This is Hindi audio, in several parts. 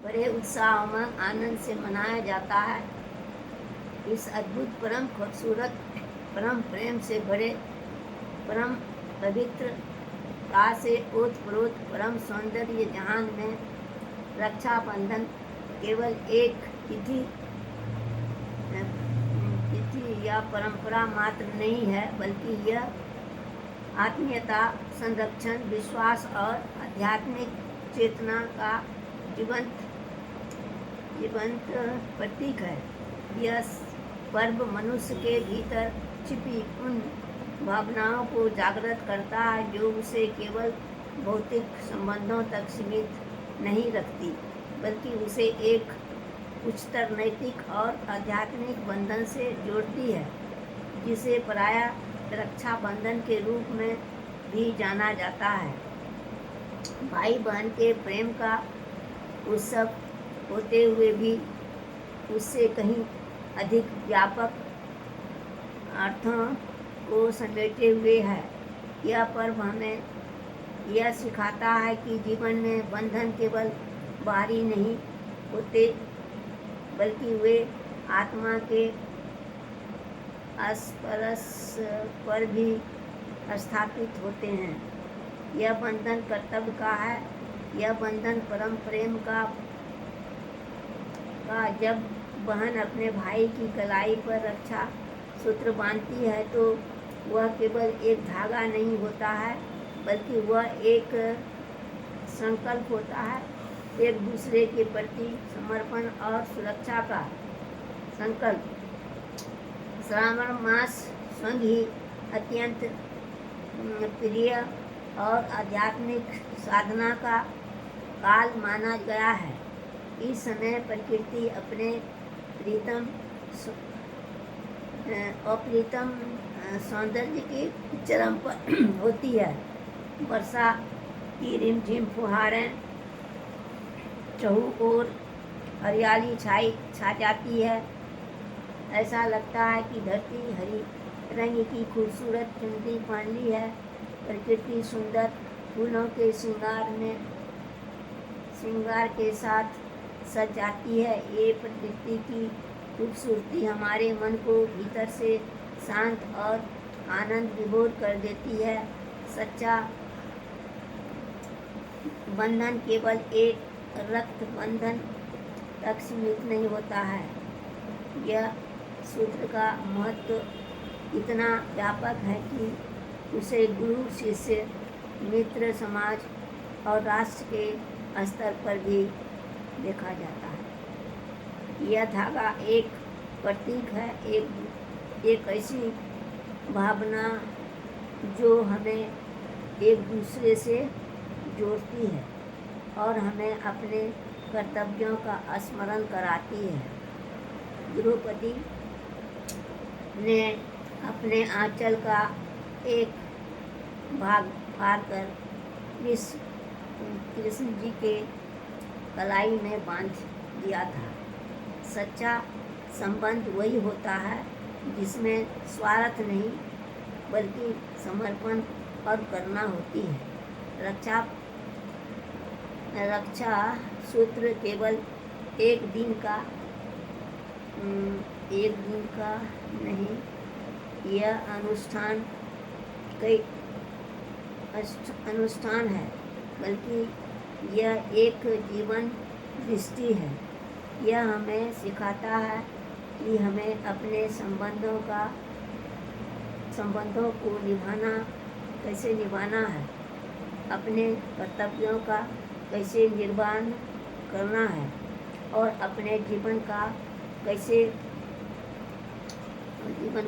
बड़े उत्साह उमंग आनंद से मनाया जाता है। इस अद्भुत परम खूबसूरत परम प्रेम से भरे परम पवित्रता से ओतप्रोत परम सौंदर्य जहान में रक्षाबंधन केवल एक तिथि या परंपरा मात्र नहीं है, बल्कि यह आत्मीयता, संरक्षण, विश्वास और आध्यात्मिक चेतना का जीवंत प्रतीक है। यह पर्व मनुष्य के भीतर छिपी उन भावनाओं को जागृत करता है जो उसे केवल भौतिक संबंधों तक सीमित नहीं रखती, बल्कि उसे एक उच्चतर नैतिक और आध्यात्मिक बंधन से जोड़ती है, जिसे प्रायः रक्षाबंधन के रूप में भी जाना जाता है। भाई बहन के प्रेम का उत्सव होते हुए भी उससे कहीं अधिक व्यापक अर्थों को समेटे हुए है। यह पर्व हमें यह सिखाता है कि जीवन में बंधन केवल बाहरी नहीं होते, बल्कि वे आत्मा के स्पर्श पर भी स्थापित होते हैं। यह बंधन कर्तव्य का है। यह बंधन परम प्रेम का जब बहन अपने भाई की कलाई पर रक्षा सूत्र बांधती है तो वह केवल एक धागा नहीं होता है, बल्कि वह एक संकल्प होता है, एक दूसरे के प्रति समर्पण और सुरक्षा का संकल्प। श्रावण मास स्वयं ही अत्यंत प्रिय और आध्यात्मिक साधना का काल माना गया है। इस समय प्रकृति अपने अप्रीतम सौंदर्य के चरम पर होती है। वर्षा की रिमझिम फुहारें, चहुओर हरियाली छा जाती है। ऐसा लगता है कि धरती हरी रंग की खूबसूरत चुनरी पहन ली है। प्रकृति सुंदर फूलों के श्रृंगार के साथ सज जाती है। ये प्रकृति की खूबसूरती हमारे मन को भीतर से शांत और आनंद विभोर कर देती है। सच्चा बंधन केवल एक रक्त बंधन तक सीमित नहीं होता है। यह सूत्र का महत्व इतना व्यापक है कि उसे गुरु, शिष्य, मित्र, समाज और राष्ट्र के स्तर पर भी देखा जाता है। यह धागा एक प्रतीक है, एक ऐसी भावना जो हमें एक दूसरे से जोड़ती है और हमें अपने कर्तव्यों का स्मरण कराती है। द्रौपदी ने अपने आंचल का एक भाग फाड़कर कृष्ण जी के कलाई में बांध दिया था। सच्चा संबंध वही होता है जिसमें स्वार्थ नहीं, बल्कि समर्पण और करुणा होती है। रक्षा सूत्र केवल एक दिन का नहीं, यह अनुष्ठान है, बल्कि यह एक जीवन दृष्टि है। यह हमें सिखाता है कि हमें अपने संबंधों को कैसे निभाना है, अपने कर्तव्यों का कैसे निर्वहन करना है और अपने जीवन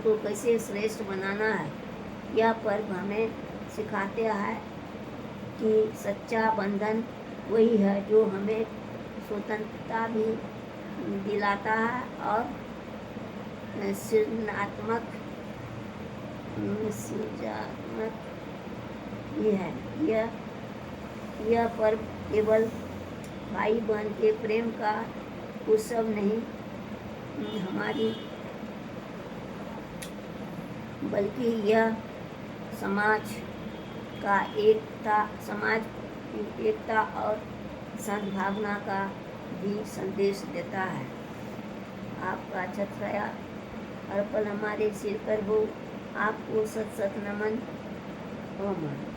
को कैसे श्रेष्ठ बनाना है। यह पर्व हमें सिखाते हैं कि सच्चा बंधन वही है जो हमें स्वतंत्रता भी दिलाता है और सृजनात्मक भी है। यह पर्व केवल भाई बहन के प्रेम का उत्सव नहीं बल्कि यह समाज की एकता और सद्भावना का भी संदेश देता है। आपका छत्रया अर्पण हमारे सिर पर हो, आपको सत सत नमन। ओम।